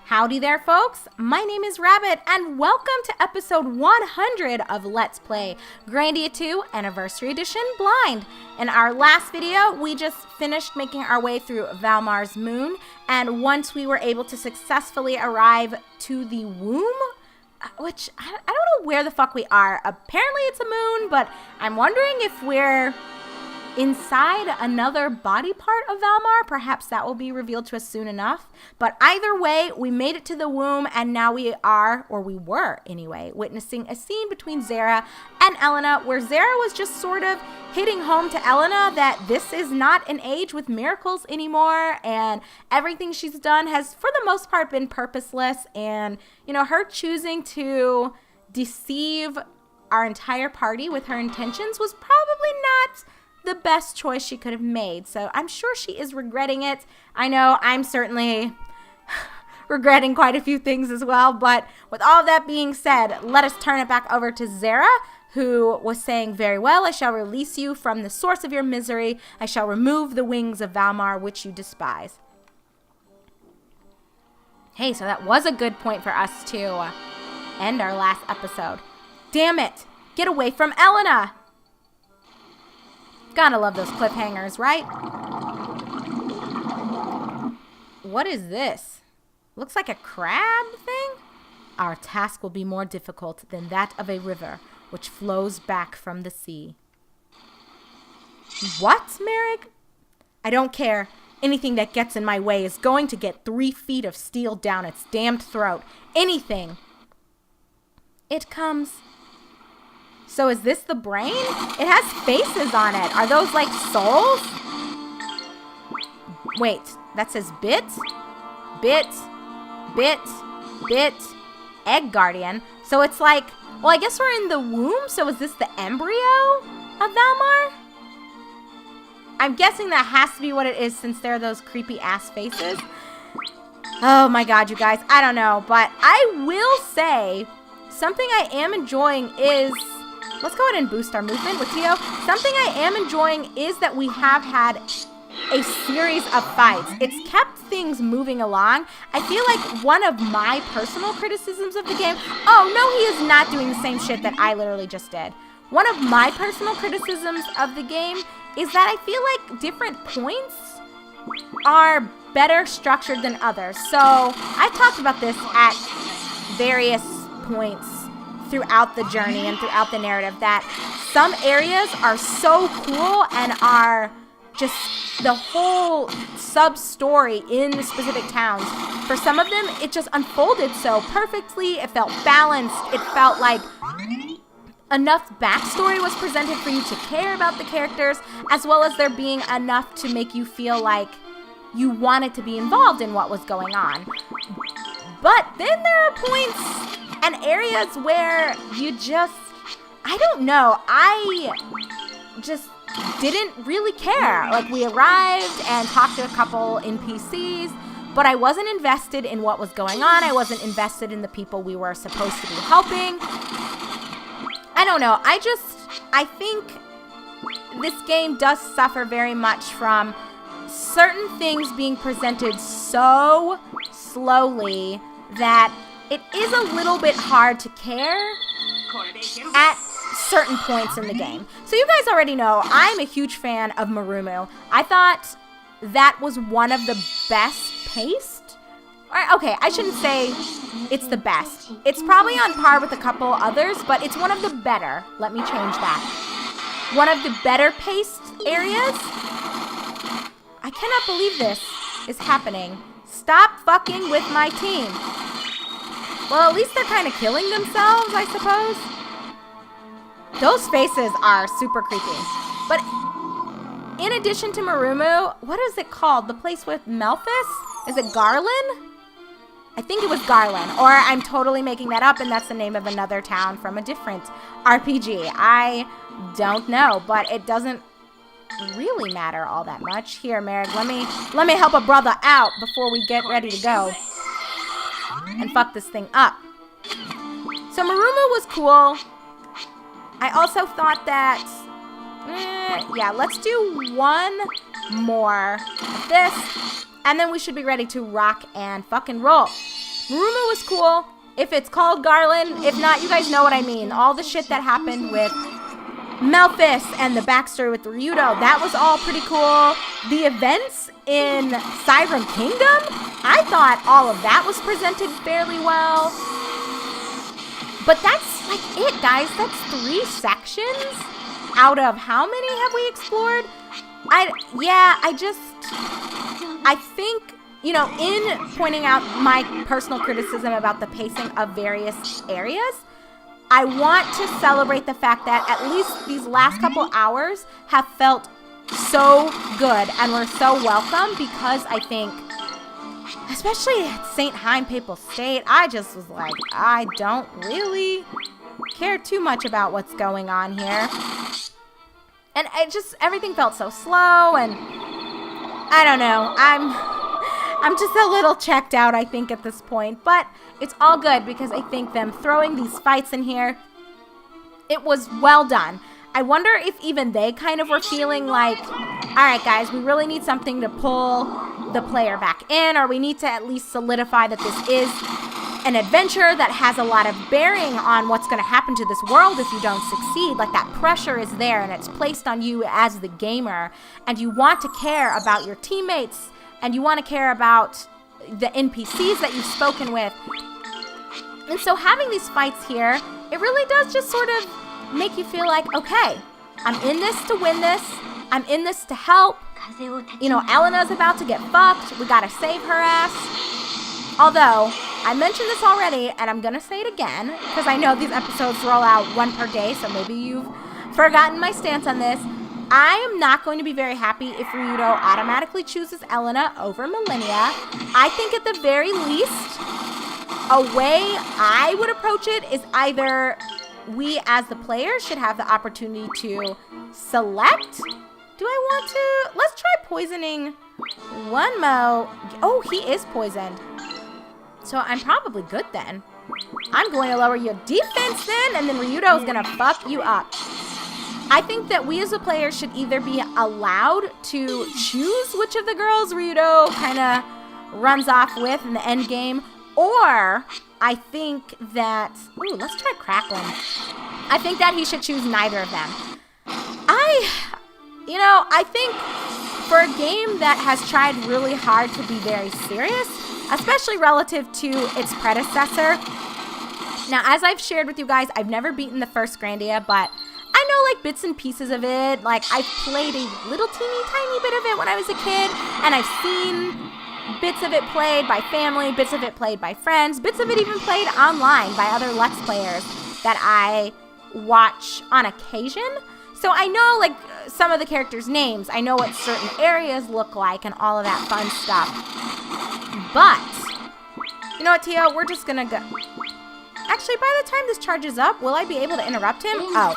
Howdy there, folks. My name is Rabbit, and welcome to episode 100 of Let's Play Grandia 2 Anniversary Edition Blind. In our last video, we just finished making our way through Valmar's moon, and once we were able to successfully arrive to the womb, which I don't know where the fuck we are. Apparently it's a moon, but I'm wondering if we're inside another body part of Valmar. Perhaps that will be revealed to us soon enough. But either way, we made it to the womb, and now we are, or we were anyway, witnessing a scene between Zara and Elena, where Zara was just sort of hitting home to Elena that this is not an age with miracles anymore, and everything she's done has, for the most part, been purposeless. And, you know, her choosing to deceive our entire party with her intentions was probably not the best choice she could have made. So I'm sure she is regretting it. I know I'm certainly regretting quite a few things as well. But with all that being said, let us turn it back over to Zara, who was saying, "Very well, I shall release you from the source of your misery. I shall remove the wings of Valmar, which you despise." Hey, so that was a good point for us to end our last episode. Damn it. Get away from Elena. Gotta love those cliffhangers, right? What is this? Looks like a crab thing? Our task will be more difficult than that of a river which flows back from the sea. What, Merrick? I don't care. Anything that gets in my way is going to get 3 feet of steel down its damned throat. Anything. It comes. So is this the brain? It has faces on it. Are those like souls? Wait, that says bit? Bit, bit, bit, egg guardian. So it's like, well, I guess we're in the womb. So is this the embryo of Valmar? I'm guessing that has to be what it is, since there are those creepy ass faces. Oh my God, you guys. I don't know. But I will say something I am enjoying is, let's go ahead and boost our movement with Tio. Something I am enjoying is that we have had a series of fights. It's kept things moving along. I feel like one of my personal criticisms of the game, oh no, he is not doing the same shit that I literally just did. One of my personal criticisms of the game is that I feel like different points are better structured than others. So I've talked about this at various points throughout the journey and throughout the narrative, that some areas are so cool and are just the whole sub-story in the specific towns. For some of them, it just unfolded so perfectly. It felt balanced. It felt like enough backstory was presented for you to care about the characters, as well as there being enough to make you feel like you wanted to be involved in what was going on. But then there are points and areas where you just, I don't know, I just didn't really care. Like, we arrived and talked to a couple NPCs, but I wasn't invested in what was going on. I wasn't invested in the people we were supposed to be helping. I don't know. I think this game does suffer very much from certain things being presented so slowly that it is a little bit hard to care at certain points in the game. So you guys already know I'm a huge fan of Marumu. I thought that was one of the best paced. Okay, I shouldn't say it's the best. It's probably on par with a couple others, but it's one of the better. Let me change that. One of the better paced areas. I cannot believe this is happening. Stop fucking with my team. Well, at least they're kind of killing themselves, I suppose. Those faces are super creepy. But in addition to Marumu, what is it called? The place with Melphis? Is it Garland? I think it was Garland. Or I'm totally making that up, and that's the name of another town from a different RPG. I don't know, but it doesn't really matter all that much. Here, Merrick, let me help a brother out before we get ready to go and fuck this thing up. So Marumu was cool. I also thought that, yeah, let's do one more of this, and then we should be ready to rock and fucking roll. Maruma was cool. If it's called Garland, if not, you guys know what I mean. All the shit that happened with Melphis and the backstory with Ryudo, that was all pretty cool. The events in Siren Kingdom, I thought all of that was presented fairly well. But that's like it, guys. That's 3 sections out of how many have we explored? I think, you know, in pointing out my personal criticism about the pacing of various areas, I want to celebrate the fact that at least these last couple hours have felt so good and were so welcome, because I think, especially at St. Heim Papal State, I just was like, I don't really care too much about what's going on here. And everything felt so slow, and I don't know. I'm just a little checked out, I think, at this point. But it's all good, because I think them throwing these fights in here, it was well done. I wonder if even they kind of were feeling like, all right, guys, we really need something to pull the player back in, or we need to at least solidify that this is an adventure that has a lot of bearing on what's going to happen to this world if you don't succeed. Like, that pressure is there, and it's placed on you as the gamer, and you want to care about your teammates, and you want to care about the NPCs that you've spoken with. And so having these fights here, it really does just sort of make you feel like, okay, I'm in this to win this. I'm in this to help. You know, Elena's about to get fucked. We gotta save her ass. Although, I mentioned this already, and I'm gonna say it again, because I know these episodes roll out 1 per day, so maybe you've forgotten my stance on this. I am not going to be very happy if Ryudo automatically chooses Elena over Millennia. I think at the very least, a way I would approach it is either we as the players should have the opportunity to select. Do I want to? Let's try poisoning one Mo. Oh, he is poisoned. So I'm probably good then. I'm going to lower your defense then, and then Ryudo is going to fuck you up. I think that we as the players should either be allowed to choose which of the girls Ryudo kind of runs off with in the end game, or I think that, ooh, let's try Crackling. I think that he should choose neither of them. I think for a game that has tried really hard to be very serious, especially relative to its predecessor. Now, as I've shared with you guys, I've never beaten the first Grandia, but I know like bits and pieces of it. Like, I've played a little teeny tiny bit of it when I was a kid, and I've seen bits of it played by family, bits of it played by friends, bits of it even played online by other Let's Players that I watch on occasion. So I know like some of the characters' names. I know what certain areas look like and all of that fun stuff. But, you know what, Tio? We're just gonna go. Actually, by the time this charges up, will I be able to interrupt him? Oh.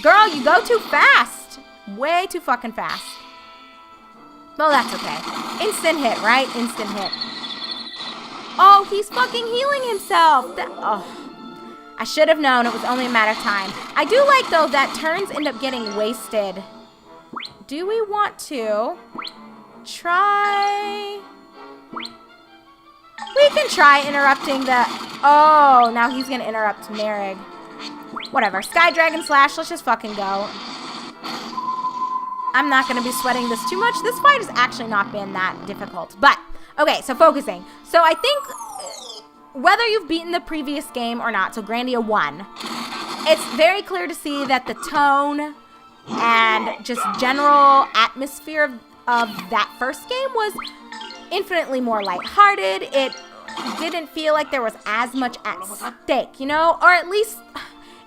Girl, you go too fast. Way too fucking fast. Well, that's okay. Instant hit, right? Instant hit. Oh, he's fucking healing himself. I should have known it was only a matter of time. I do like, though, that turns end up getting wasted. Do we want to try? We can try interrupting the... Oh, now he's going to interrupt Merrig. Whatever. Sky Dragon Slash. Let's just fucking go. I'm not going to be sweating this too much. This fight has actually not been that difficult. But, okay, so focusing. So I think whether you've beaten the previous game or not, so Grandia 1, it's very clear to see that the tone and just general atmosphere of that first game was infinitely more lighthearted. It didn't feel like there was as much at stake, you know? Or at least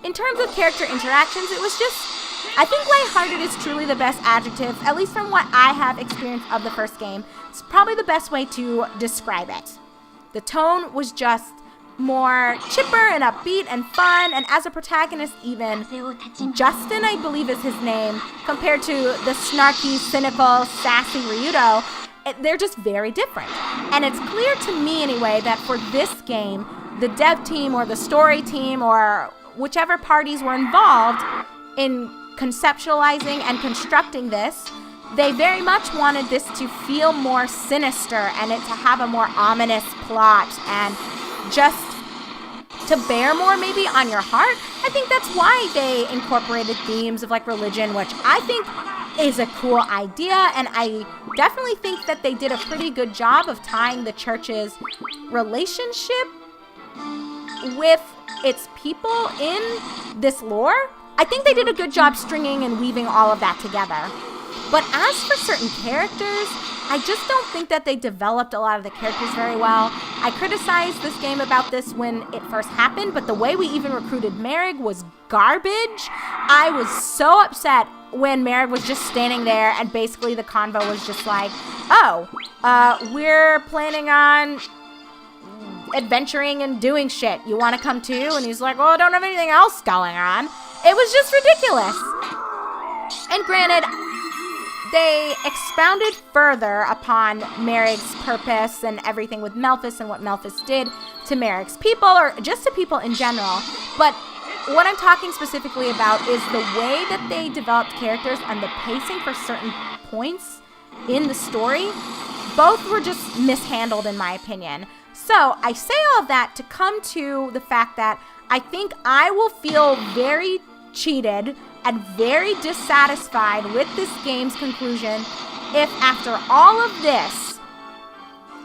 in terms of character interactions, it was just, I think lighthearted is truly the best adjective, at least from what I have experienced of the first game. It's probably the best way to describe it. The tone was just more chipper and upbeat and fun, and as a protagonist even, Justin, I believe is his name, compared to the snarky, cynical, sassy Ryudo, they're just very different. And it's clear to me anyway that for this game, the dev team or the story team or whichever parties were involved in conceptualizing and constructing this, they very much wanted this to feel more sinister and it to have a more ominous plot and just to bear more maybe on your heart. I think that's why they incorporated themes of like religion, which I think is a cool idea, and I definitely think that they did a pretty good job of tying the church's relationship with its people in this lore. I think they did a good job stringing and weaving all of that together. But as for certain characters, I just don't think that they developed a lot of the characters very well. I criticized this game about this when it first happened, but the way we even recruited Merrig was garbage. I was so upset when Merrig was just standing there and basically the convo was just like, we're planning on adventuring and doing shit. You want to come too? And he's like, well, I don't have anything else going on. It was just ridiculous. And granted, they expounded further upon Merrig's purpose and everything with Melphis and what Melphis did to Merrig's people, or just to people in general. But what I'm talking specifically about is the way that they developed characters and the pacing for certain points in the story. Both were just mishandled in my opinion. So I say all of that to come to the fact that I think I will feel very cheated and very dissatisfied with this game's conclusion if after all of this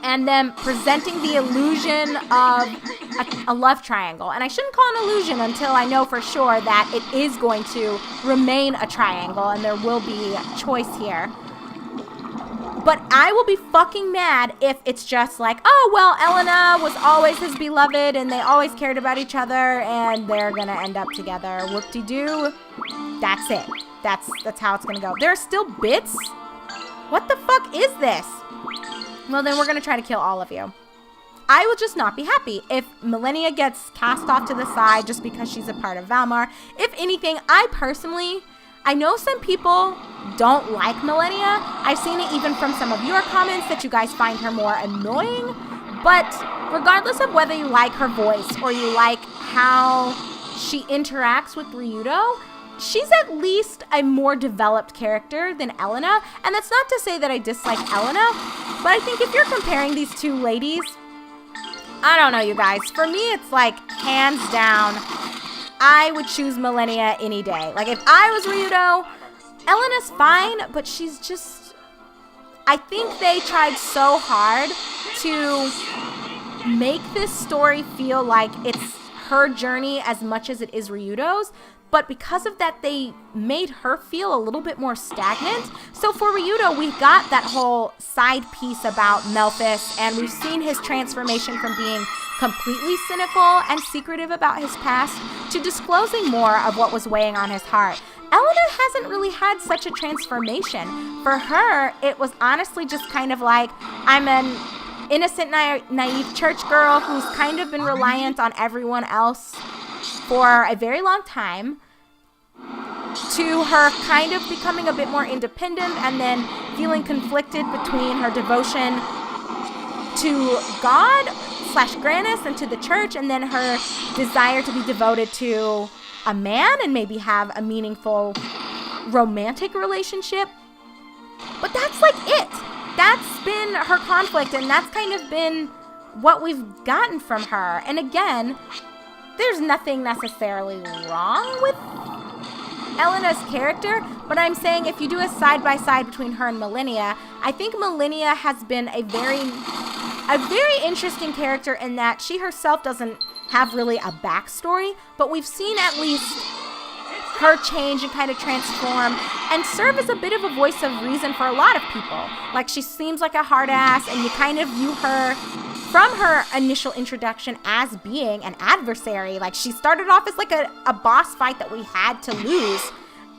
and them presenting the illusion of a love triangle, and I shouldn't call it an illusion until I know for sure that it is going to remain a triangle and there will be a choice here. But I will be fucking mad if it's just like, oh, well, Elena was always his beloved and they always cared about each other and they're going to end up together. Whoop-de-doo. That's it. That's how it's going to go. There are still bits? What the fuck is this? Well, then we're going to try to kill all of you. I will just not be happy if Millennia gets cast off to the side just because she's a part of Valmar. If anything, I know some people don't like Millennia. I've seen it even from some of your comments that you guys find her more annoying. But regardless of whether you like her voice or you like how she interacts with Ryudo, she's at least a more developed character than Elena. And that's not to say that I dislike Elena, but I think if you're comparing these two ladies, I don't know, you guys. For me, it's like hands down, I would choose Millennia any day. Like, if I was Ryudo, Elena's fine, but she's just... I think they tried so hard to make this story feel like it's her journey as much as it is Ryudo's, but because of that, they made her feel a little bit more stagnant. So for Ryudo, we got that whole side piece about Melphis, and we've seen his transformation from being completely cynical and secretive about his past to disclosing more of what was weighing on his heart. Elena hasn't really had such a transformation. For her, it was honestly just kind of like, I'm an innocent, naive church girl who's kind of been reliant on everyone else for a very long time, to her kind of becoming a bit more independent and then feeling conflicted between her devotion to God / Grannis and to the church, and then her desire to be devoted to a man and maybe have a meaningful romantic relationship. But that's like it. That's been her conflict, and that's kind of been what we've gotten from her. And again, there's nothing necessarily wrong with Elena's character, but I'm saying if you do a side-by-side between her and Millennia, I think Millennia has been a very interesting character in that she herself doesn't have really a backstory, but we've seen at least her change and kind of transform and serve as a bit of a voice of reason for a lot of people. Like, she seems like a hard ass, and you kind of view her from her initial introduction as being an adversary. Like, she started off as like a boss fight that we had to lose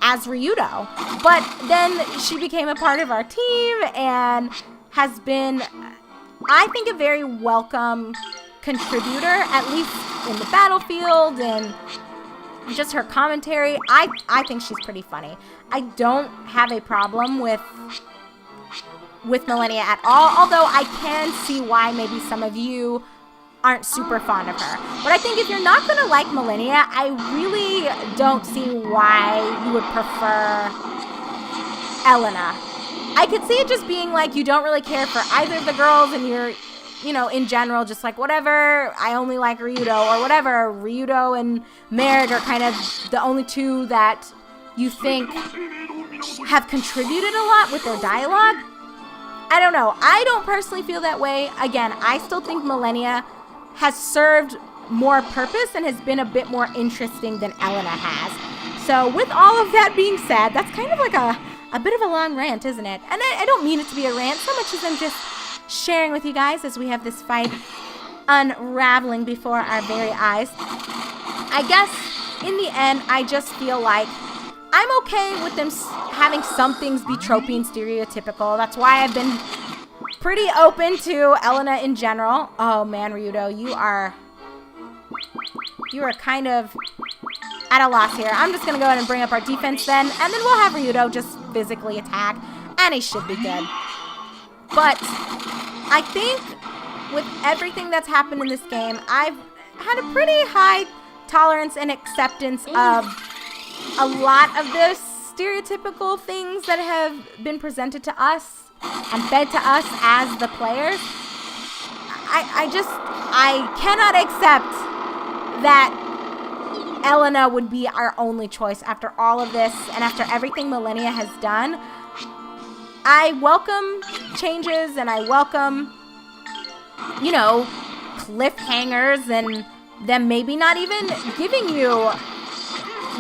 as Ryudo, but then she became a part of our team and has been, I think, a very welcome contributor, at least in the battlefield and just her commentary. I think she's pretty funny. I don't have a problem with Millennia at all, although I can see why maybe some of you aren't super fond of her. But I think if you're not going to like Millennia, I really don't see why you would prefer Elena. I could see it just being like you don't really care for either of the girls and you're you know, in general, just like whatever, I only like Ryudo or whatever. Ryudo and Merrick are kind of the only two that you think have contributed a lot with their dialogue. I don't know. I don't personally feel that way. Again, I still think Millennia has served more purpose and has been a bit more interesting than Elena has. So with all of that being said, that's kind of like a bit of a long rant, isn't it? And I don't mean it to be a rant so much as I'm just sharing with you guys as we have this fight unraveling before our very eyes. I guess in the end, I just feel like I'm okay with them having some things be tropey and stereotypical. That's why I've been pretty open to Elena in general. Oh man, Ryudo, you are kind of at a loss here. I'm just going to go ahead and bring up our defense then, and then we'll have Ryudo just physically attack, and he should be good. But I think with everything that's happened in this game, I've had a pretty high tolerance and acceptance of a lot of the stereotypical things that have been presented to us and fed to us as the players. I cannot accept that Elena would be our only choice after all of this and after everything Millennia has done. I welcome changes and I welcome, you know, cliffhangers and them maybe not even giving you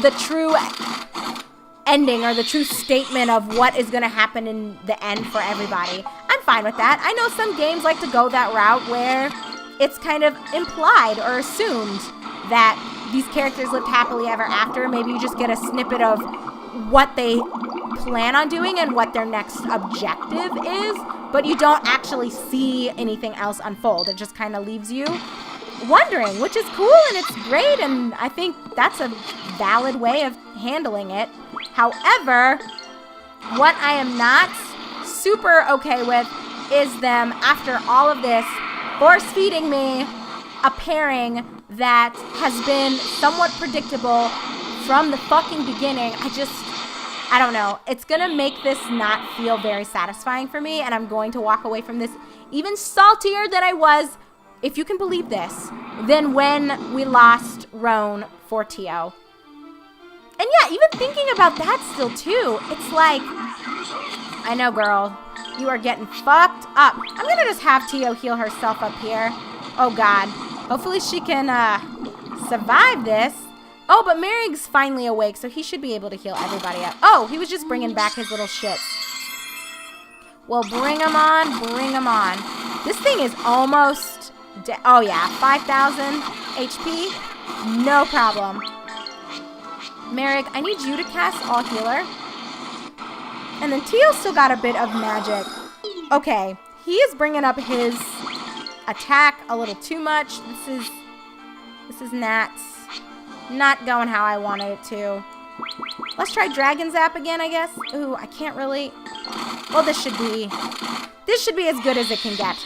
the true ending or the true statement of what is going to happen in the end for everybody. I'm fine with that. I know some games like to go that route where it's kind of implied or assumed that these characters lived happily ever after. Maybe you just get a snippet of what they plan on doing and what their next objective is, but you don't actually see anything else unfold. It just kind of leaves you wondering, which is cool and it's great, and I think that's a valid way of handling it. However, what I am not super okay with is them, after all of this, force-feeding me a pairing that has been somewhat predictable from the fucking beginning. I don't know. It's going to make this not feel very satisfying for me, and I'm going to walk away from this even saltier than I was, if you can believe this, than when we lost Roan for Tio. And yeah, even thinking about that still too, it's like, I know, girl, you are getting fucked up. I'm going to just have Tio heal herself up here. Oh, God. Hopefully she can survive this. Oh, but Merrick's finally awake, so he should be able to heal everybody up. Oh, he was just bringing back his little shits. Well, bring him on, bring him on. This thing is almost... oh, yeah, 5,000 HP. No problem. Merrick, I need you to cast All Healer. And then Tio still got a bit of magic. Okay, he is bringing up his attack a little too much. This is not going how I wanted it to. Let's try Dragon Zap again, I guess. Ooh, I can't really. Well, this should be as good as it can get.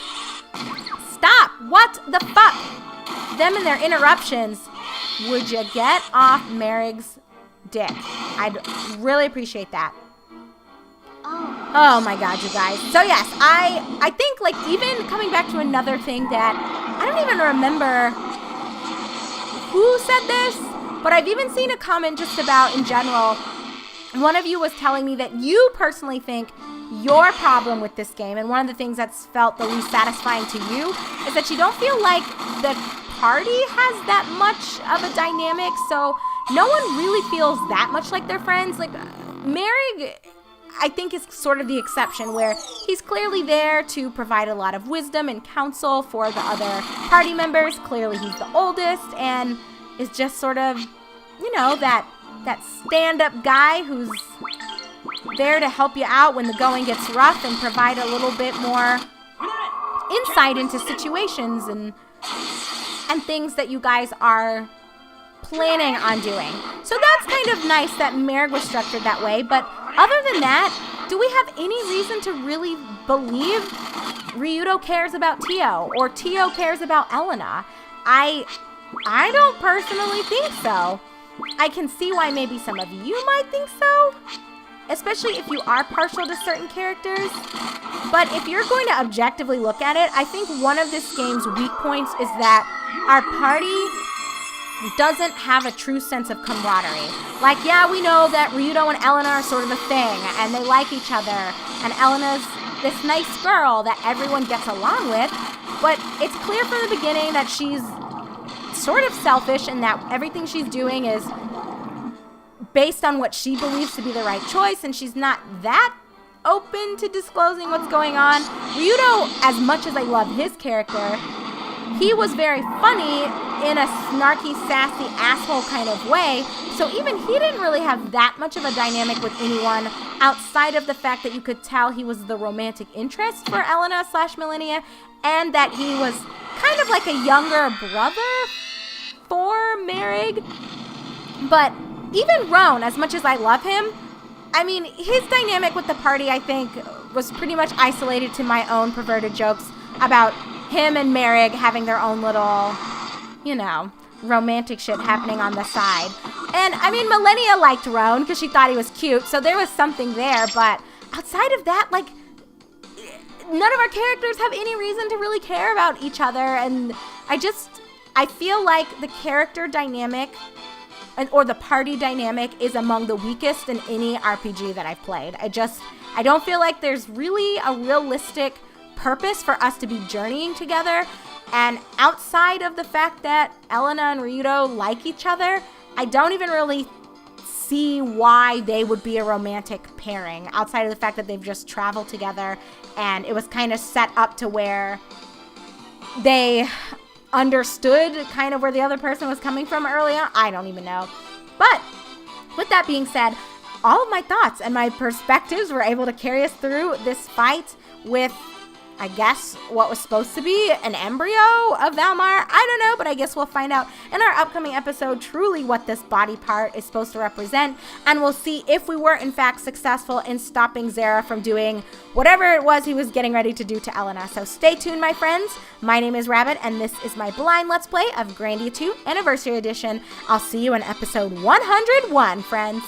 Stop! What the fuck? Them and their interruptions. Would you get off Merrick's dick? I'd really appreciate that. Oh my God, you guys. So yes, I think, like, even coming back to another thing that I don't even remember who said this, but I've even seen a comment just about in general. One of you was telling me that you personally think your problem with this game, and one of the things that's felt the least satisfying to you, is that you don't feel like the party has that much of a dynamic, so no one really feels that much like they're friends. Like, Merrick, I think, is sort of the exception, where he's clearly there to provide a lot of wisdom and counsel for the other party members. Clearly he's the oldest and is just sort of, you know, that stand-up guy who's there to help you out when the going gets rough and provide a little bit more insight into situations and things that you guys are planning on doing. So that's kind of nice that Merrick was structured that way, but other than that, do we have any reason to really believe Ryudo cares about Tio or Tio cares about Elena? I don't personally think so. I can see why maybe some of you might think so, especially if you are partial to certain characters. But if you're going to objectively look at it, I think one of this game's weak points is that our party doesn't have a true sense of camaraderie. Like, yeah, we know that Ryudo and Elena are sort of a thing, and they like each other, and Elena's this nice girl that everyone gets along with, but it's clear from the beginning that she's sort of selfish and that everything she's doing is based on what she believes to be the right choice, and she's not that open to disclosing what's going on. Ryudo, as much as I love his character, he was very funny in a snarky, sassy, asshole kind of way, so even he didn't really have that much of a dynamic with anyone outside of the fact that you could tell he was the romantic interest for Elena / Millennia, and that he was kind of like a younger brother for Merrig. But even Roan, as much as I love him, I mean, his dynamic with the party, I think, was pretty much isolated to my own perverted jokes about him and Merrig having their own little, you know, romantic shit happening on the side. And, I mean, Millennia liked Roan because she thought he was cute, so there was something there, but outside of that, like, none of our characters have any reason to really care about each other, and I feel like the character dynamic or the party dynamic is among the weakest in any RPG that I've played. I don't feel like there's really a realistic purpose for us to be journeying together. And outside of the fact that Elena and Ryudo like each other, I don't even really see why they would be a romantic pairing outside of the fact that they've just traveled together and it was kind of set up to where they understood kind of where the other person was coming from early on. I don't even know. But with that being said, all of my thoughts and my perspectives were able to carry us through this fight with, I guess, what was supposed to be an embryo of Valmar. I don't know, but I guess we'll find out in our upcoming episode truly what this body part is supposed to represent, and we'll see if we were in fact successful in stopping Zera from doing whatever it was he was getting ready to do to Elena. So stay tuned, my friends. My name is Rabbit, and this is my blind Let's Play of Grandia 2 Anniversary Edition. I'll see you in episode 101, friends.